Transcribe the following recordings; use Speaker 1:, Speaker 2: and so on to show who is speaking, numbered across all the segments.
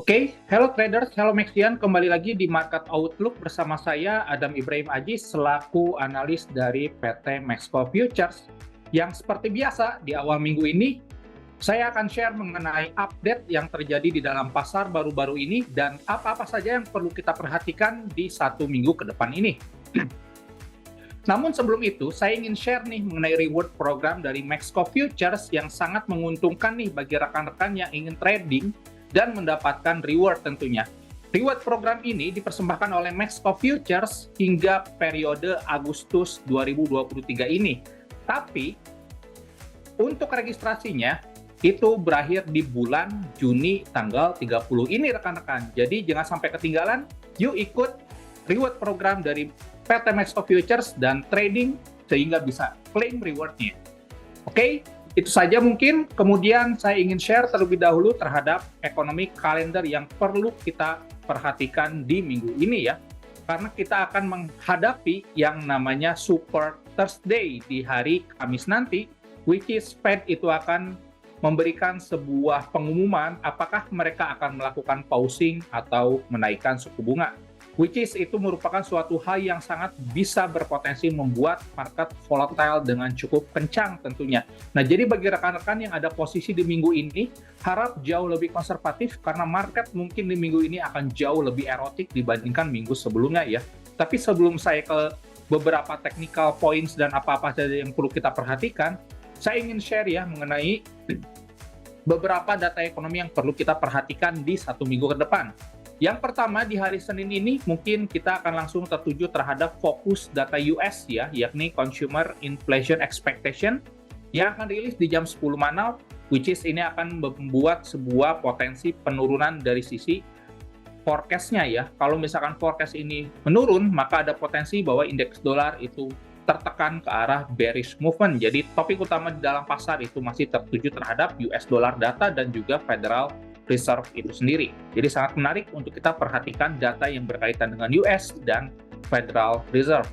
Speaker 1: Oke, hello traders, hello Maxian, kembali lagi di Market Outlook bersama saya Adam Ibrahim Aziz selaku analis dari PT Maxco Futures. Yang seperti biasa di awal minggu ini saya akan share mengenai update yang terjadi di dalam pasar baru-baru ini dan apa-apa saja yang perlu kita perhatikan di satu minggu ke depan ini. Namun sebelum itu, saya ingin share nih mengenai reward program dari Maxco Futures yang sangat menguntungkan nih bagi rekan-rekan yang ingin trading dan mendapatkan reward tentunya. Reward program ini dipersembahkan oleh Maxco Futures hingga periode Agustus 2023 ini. Tapi, untuk registrasinya, itu berakhir di bulan Juni tanggal 30 ini rekan-rekan. Jadi jangan sampai ketinggalan, yuk ikut reward program dari PT Maxco Futures dan trading sehingga bisa claim rewardnya. Oke? Itu saja mungkin, kemudian saya ingin share terlebih dahulu terhadap economic calendar yang perlu kita perhatikan di minggu ini ya. Karena kita akan menghadapi yang namanya Super Thursday di hari Kamis nanti, which is Fed itu akan memberikan sebuah pengumuman apakah mereka akan melakukan pausing atau menaikkan suku bunga. Which is itu merupakan suatu hal yang sangat bisa berpotensi membuat market volatile dengan cukup kencang tentunya. Nah, jadi bagi rekan-rekan yang ada posisi di minggu ini, harap jauh lebih konservatif karena market mungkin di minggu ini akan jauh lebih erotik dibandingkan minggu sebelumnya ya. Tapi sebelum saya ke beberapa technical points dan apa-apa saja yang perlu kita perhatikan, saya ingin share ya mengenai beberapa data ekonomi yang perlu kita perhatikan di satu minggu ke depan. Yang pertama, di hari Senin ini mungkin kita akan langsung tertuju terhadap fokus data US ya, yakni Consumer Inflation Expectation yang akan rilis di jam 10 malam, which is ini akan membuat sebuah potensi penurunan dari sisi forecast-nya ya. Kalau misalkan forecast ini menurun, maka ada potensi bahwa indeks dolar itu tertekan ke arah bearish movement. Jadi topik utama di dalam pasar itu masih tertuju terhadap US dollar data dan juga Federal Reserve itu sendiri. Jadi sangat menarik untuk kita perhatikan data yang berkaitan dengan US dan Federal Reserve.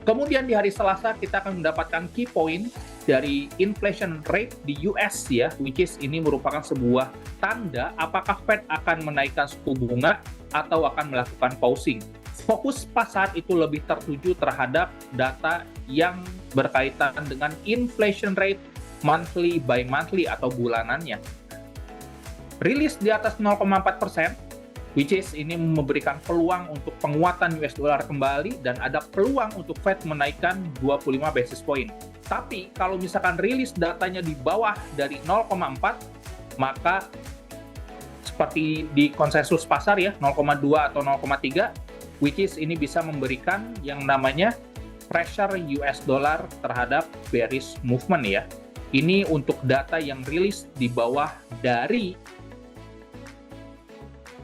Speaker 1: Kemudian di hari Selasa kita akan mendapatkan key point dari inflation rate di US ya, which is ini merupakan sebuah tanda apakah Fed akan menaikkan suku bunga atau akan melakukan pausing. Fokus pasar itu lebih tertuju terhadap data yang berkaitan dengan inflation rate monthly by monthly atau bulanannya. Rilis di atas 0,4%, which is ini memberikan peluang untuk penguatan US dollar kembali dan ada peluang untuk Fed menaikkan 25 basis point. Tapi kalau misalkan rilis datanya di bawah dari 0,4, maka seperti di konsensus pasar ya, 0,2 atau 0,3, which is ini bisa memberikan yang namanya pressure US dollar terhadap bearish movement ya. Ini untuk data yang rilis di bawah dari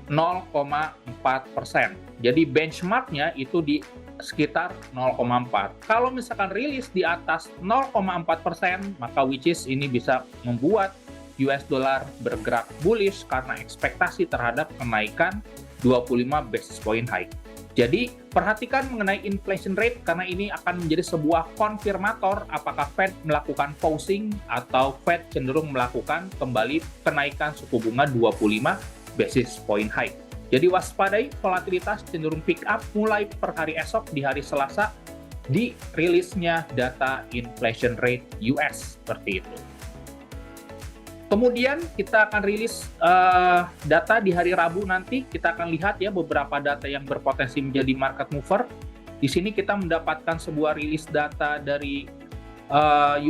Speaker 1: 0,4%. Jadi benchmarknya itu di sekitar 0,4. Kalau misalkan rilis di atas 0,4%, maka which is ini bisa membuat US dollar bergerak bullish karena ekspektasi terhadap kenaikan 25 basis point high. Jadi perhatikan mengenai inflation rate karena ini akan menjadi sebuah konfirmator apakah Fed melakukan pausing atau Fed cenderung melakukan kembali kenaikan suku bunga 25 basis point high. Jadi waspadai volatilitas cenderung pick up mulai per hari esok di hari Selasa di rilisnya data inflation rate US seperti itu. Kemudian kita akan rilis data di hari Rabu nanti. Kita akan lihat ya beberapa data yang berpotensi menjadi market mover. Di sini kita mendapatkan sebuah rilis data dari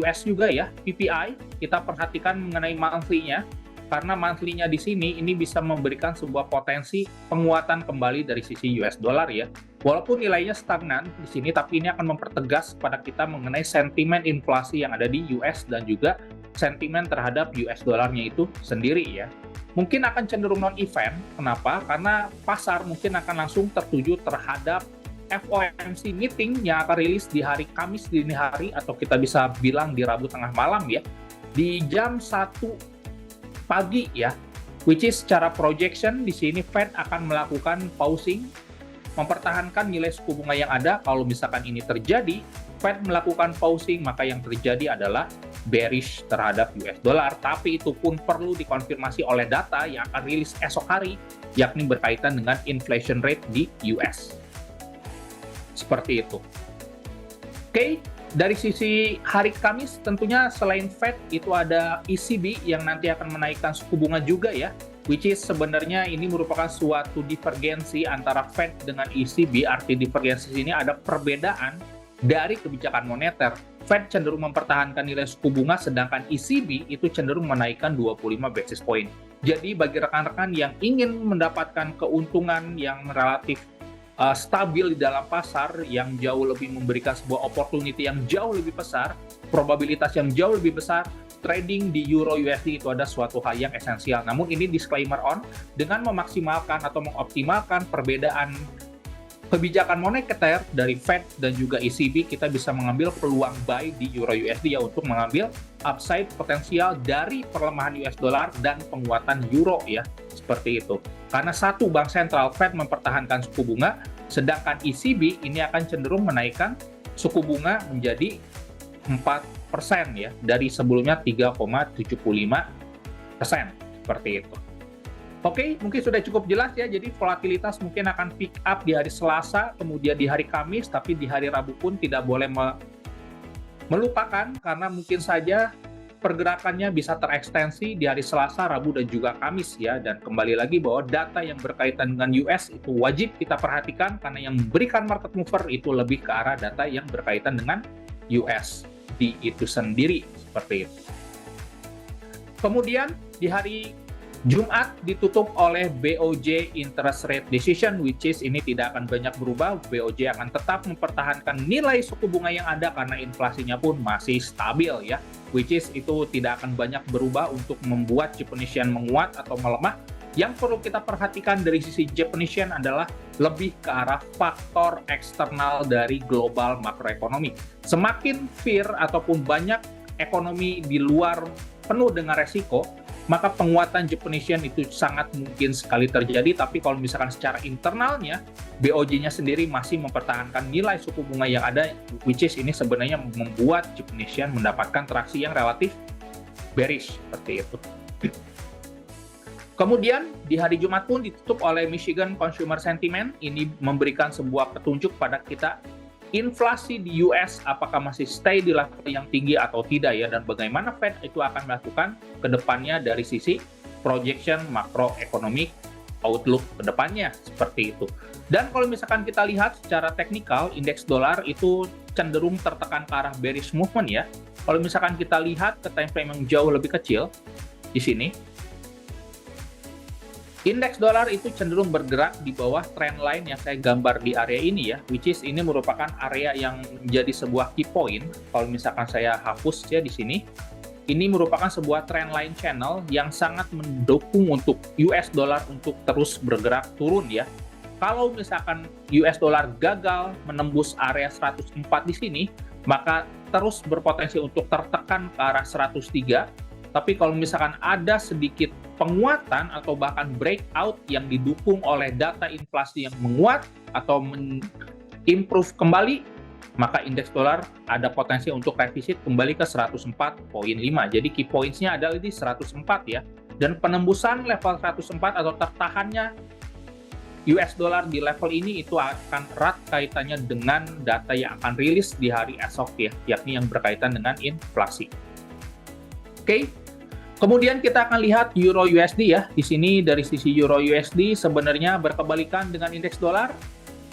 Speaker 1: US juga ya, PPI. Kita perhatikan mengenai monthly-nya. Karena monthly-nya di sini ini bisa memberikan sebuah potensi penguatan kembali dari sisi US dollar ya. Walaupun nilainya stagnan di sini, tapi ini akan mempertegas pada kita mengenai sentimen inflasi yang ada di US dan juga sentimen terhadap US dollarnya itu sendiri ya. Mungkin akan cenderung non-event. Kenapa? Karena pasar mungkin akan langsung tertuju terhadap FOMC meeting yang akan rilis di hari Kamis dini hari atau kita bisa bilang di Rabu tengah malam ya. Di jam 1 pagi ya, which is secara projection di sini Fed akan melakukan pausing, mempertahankan nilai suku bunga yang ada. Kalau misalkan ini terjadi, Fed melakukan pausing, maka yang terjadi adalah bearish terhadap US dollar, tapi itu pun perlu dikonfirmasi oleh data yang akan rilis esok hari, yakni berkaitan dengan inflation rate di US. Seperti itu. Oke, dari sisi hari Kamis tentunya selain Fed itu ada ECB yang nanti akan menaikkan suku bunga juga ya, which is sebenarnya ini merupakan suatu divergensi antara Fed dengan ECB. Arti divergensi ini ada perbedaan dari kebijakan moneter. Fed cenderung mempertahankan nilai suku bunga, sedangkan ECB itu cenderung menaikkan 25 basis point. Jadi bagi rekan-rekan yang ingin mendapatkan keuntungan yang relatif stabil di dalam pasar, yang jauh lebih memberikan sebuah opportunity yang jauh lebih besar, probabilitas yang jauh lebih besar, trading di Euro USD itu ada suatu hal yang esensial. Namun ini disclaimer on, dengan memaksimalkan atau mengoptimalkan perbedaan kebijakan moneter dari Fed dan juga ECB, kita bisa mengambil peluang buy di Euro USD ya, untuk mengambil upside potensial dari pelemahan US dollar dan penguatan euro ya, seperti itu. Karena satu, bank sentral Fed mempertahankan suku bunga, sedangkan ECB ini akan cenderung menaikkan suku bunga menjadi 4% ya, dari sebelumnya 3,75%, seperti itu. Oke, mungkin sudah cukup jelas ya. Jadi volatilitas mungkin akan pick up di hari Selasa, kemudian di hari Kamis, tapi di hari Rabu pun tidak boleh melupakan, karena mungkin saja pergerakannya bisa terekstensi di hari Selasa, Rabu, dan juga Kamis ya. Dan kembali lagi bahwa data yang berkaitan dengan US itu wajib kita perhatikan, karena yang memberikan market mover itu lebih ke arah data yang berkaitan dengan USD itu sendiri, seperti itu. Kemudian di hari Jumat ditutup oleh BOJ interest rate decision, which is ini tidak akan banyak berubah. BOJ akan tetap mempertahankan nilai suku bunga yang ada karena inflasinya pun masih stabil ya, which is itu tidak akan banyak berubah untuk membuat Japanese yen menguat atau melemah. Yang perlu kita perhatikan dari sisi Japanese yen adalah lebih ke arah faktor eksternal dari global makroekonomi. Semakin fear ataupun banyak ekonomi di luar penuh dengan resiko, maka penguatan Japanese yen itu sangat mungkin sekali terjadi. Tapi kalau misalkan secara internalnya, BOJ-nya sendiri masih mempertahankan nilai suku bunga yang ada, which is ini sebenarnya membuat Japanese yen mendapatkan traksi yang relatif bearish, seperti itu. Kemudian di hari Jumat pun ditutup oleh Michigan Consumer Sentiment. Ini memberikan sebuah petunjuk pada kita inflasi di US apakah masih stay di level yang tinggi atau tidak ya, dan bagaimana Fed itu akan melakukan ke depannya dari sisi projection makroeconomic outlook ke depannya, seperti itu. Dan kalau misalkan kita lihat secara teknikal, indeks dolar itu cenderung tertekan ke arah bearish movement ya. Kalau misalkan kita lihat ke time frame yang jauh lebih kecil di sini, indeks dolar itu cenderung bergerak di bawah trend line yang saya gambar di area ini ya, which is ini merupakan area yang menjadi sebuah key point. Kalau misalkan saya hapus ya di sini, ini merupakan sebuah trend line channel yang sangat mendukung untuk US dollar untuk terus bergerak turun ya. Kalau misalkan US dollar gagal menembus area 104 di sini, maka terus berpotensi untuk tertekan ke arah 103. Tapi kalau misalkan ada sedikit penguatan atau bahkan breakout yang didukung oleh data inflasi yang menguat atau improve kembali, maka indeks dolar ada potensi untuk revisit kembali ke 104.5. Jadi key points-nya adalah di 104 ya. Dan penembusan level 104 atau tertahannya US dollar di level ini itu akan erat kaitannya dengan data yang akan rilis di hari esok ya, yakni yang berkaitan dengan inflasi. Oke. Kemudian kita akan lihat Euro USD ya. Di sini dari sisi Euro USD sebenarnya berkebalikan dengan indeks dolar.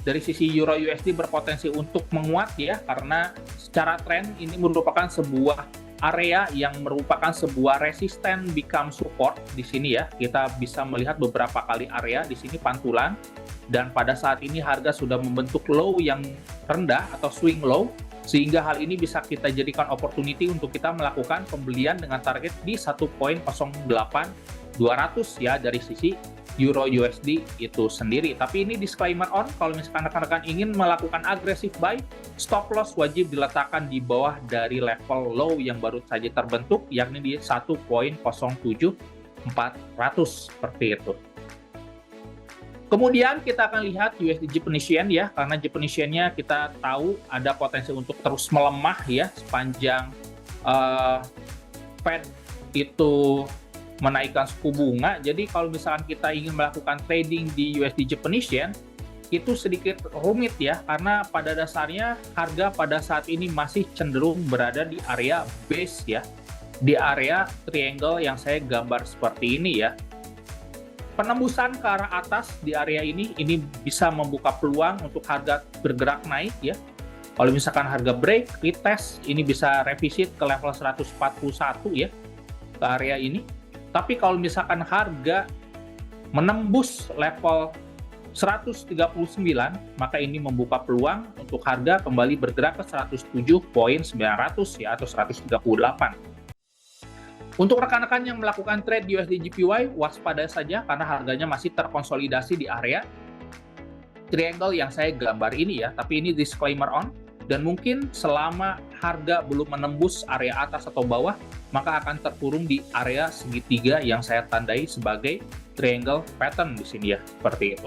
Speaker 1: Dari sisi Euro USD berpotensi untuk menguat ya, karena secara tren ini merupakan sebuah area yang merupakan sebuah resisten become support di sini ya. Kita bisa melihat beberapa kali area di sini pantulan, dan pada saat ini harga sudah membentuk low yang rendah atau swing low, sehingga hal ini bisa kita jadikan opportunity untuk kita melakukan pembelian dengan target di 1.08.200 ya dari sisi Euro USD itu sendiri. Tapi ini disclaimer on, kalau misalkan rekan-rekan ingin melakukan aggressive buy, stop loss wajib diletakkan di bawah dari level low yang baru saja terbentuk, yakni di 1.07.400 seperti itu. Kemudian kita akan lihat USD Japanese Yen ya, karena Japanese Yen-nya kita tahu ada potensi untuk terus melemah ya sepanjang Fed itu menaikkan suku bunga. Jadi kalau misalkan kita ingin melakukan trading di USD Japanese Yen, itu sedikit rumit ya, karena pada dasarnya harga pada saat ini masih cenderung berada di area base ya, di area triangle yang saya gambar seperti ini ya. Penembusan ke arah atas di area ini bisa membuka peluang untuk harga bergerak naik ya. Kalau misalkan harga break, retest, ini bisa revisit ke level 141 ya, ke area ini. Tapi kalau misalkan harga menembus level 139, maka ini membuka peluang untuk harga kembali bergerak ke 107.900 ya, atau 138. Untuk rekan-rekan yang melakukan trade di USD JPY, waspada saja karena harganya masih terkonsolidasi di area triangle yang saya gambar ini ya, tapi ini disclaimer on, dan mungkin selama harga belum menembus area atas atau bawah, maka akan terkurung di area segitiga yang saya tandai sebagai triangle pattern di sini ya, seperti itu.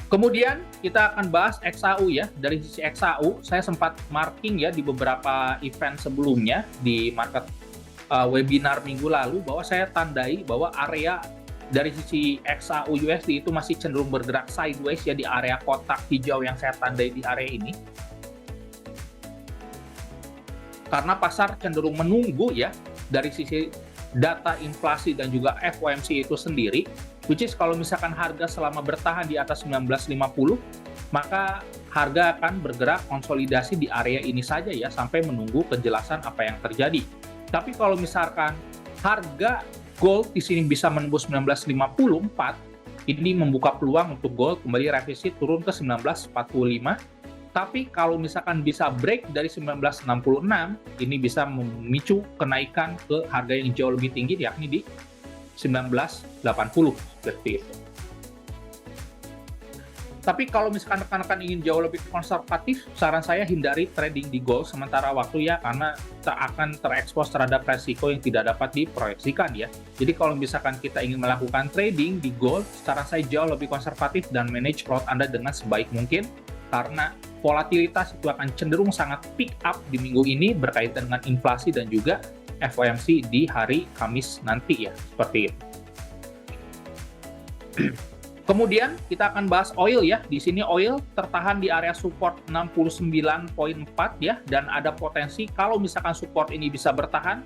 Speaker 1: Kemudian kita akan bahas XAU ya. Dari sisi XAU, saya sempat marking ya di beberapa event sebelumnya di market webinar minggu lalu, bahwa saya tandai bahwa area dari sisi XAU USD itu masih cenderung bergerak sideways ya, di area kotak hijau yang saya tandai di area ini. Karena pasar cenderung menunggu ya dari sisi data inflasi dan juga FOMC itu sendiri, which is kalau misalkan harga selama bertahan di atas 1950, maka harga akan bergerak konsolidasi di area ini saja ya, sampai menunggu kejelasan apa yang terjadi. Tapi kalau misalkan harga gold di sini bisa menembus 1954, ini membuka peluang untuk gold kembali revisi turun ke 1945. Tapi kalau misalkan bisa break dari 1966, ini bisa memicu kenaikan ke harga yang jauh lebih tinggi, yakni di 1980, seperti itu. Tapi kalau misalkan rekan-rekan ingin jauh lebih konservatif, saran saya hindari trading di gold sementara waktu ya, karena akan terekspos terhadap resiko yang tidak dapat diproyeksikan ya. Jadi kalau misalkan kita ingin melakukan trading di gold, saran saya jauh lebih konservatif dan manage lot Anda dengan sebaik mungkin, karena volatilitas itu akan cenderung sangat pick up di minggu ini berkaitan dengan inflasi dan juga FOMC di hari Kamis nanti ya, seperti itu. Kemudian kita akan bahas oil ya. Di sini oil tertahan di area support 69.4 ya, dan ada potensi kalau misalkan support ini bisa bertahan,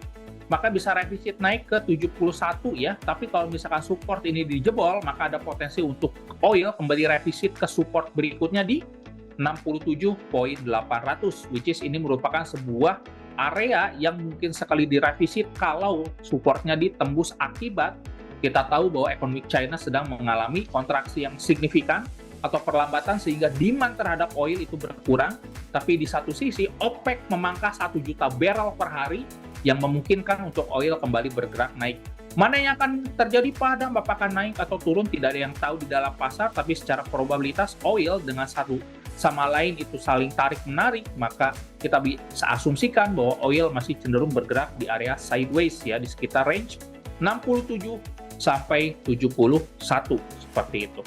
Speaker 1: maka bisa revisit naik ke 71 ya. Tapi kalau misalkan support ini dijebol, maka ada potensi untuk oil kembali revisit ke support berikutnya di 67.800, which is ini merupakan sebuah area yang mungkin sekali direvisit kalau supportnya ditembus, akibat kita tahu bahwa ekonomi China sedang mengalami kontraksi yang signifikan atau perlambatan sehingga demand terhadap oil itu berkurang. Tapi di satu sisi OPEC memangkas 1 juta barrel per hari yang memungkinkan untuk oil kembali bergerak naik. Mana yang akan terjadi padam, apakah naik atau turun, tidak ada yang tahu di dalam pasar, tapi secara probabilitas oil dengan satu sama lain itu saling tarik-menarik, maka kita bisa asumsikan bahwa oil masih cenderung bergerak di area sideways ya, di sekitar range 67 sampai 71, seperti itu.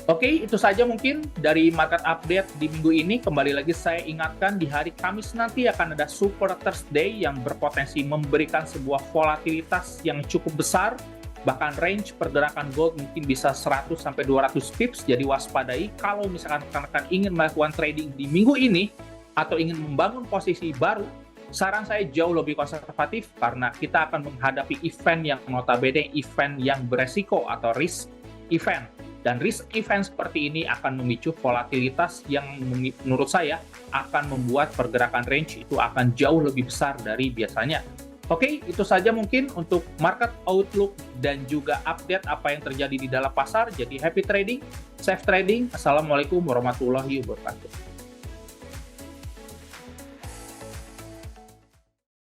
Speaker 1: Oke, itu saja mungkin dari market update di minggu ini. Kembali lagi saya ingatkan, di hari Kamis nanti akan ada Super Thursday yang berpotensi memberikan sebuah volatilitas yang cukup besar. Bahkan range pergerakan gold mungkin bisa 100 sampai 200 pips. Jadi waspadai kalau misalkan rekan-rekan ingin melakukan trading di minggu ini atau ingin membangun posisi baru, saran saya jauh lebih konservatif karena kita akan menghadapi event yang notabene event yang beresiko atau risk event. Dan risk event seperti ini akan memicu volatilitas yang menurut saya akan membuat pergerakan range itu akan jauh lebih besar dari biasanya. Oke, itu saja mungkin untuk market outlook dan juga update apa yang terjadi di dalam pasar. Jadi happy trading, safe trading. Assalamualaikum warahmatullahi wabarakatuh.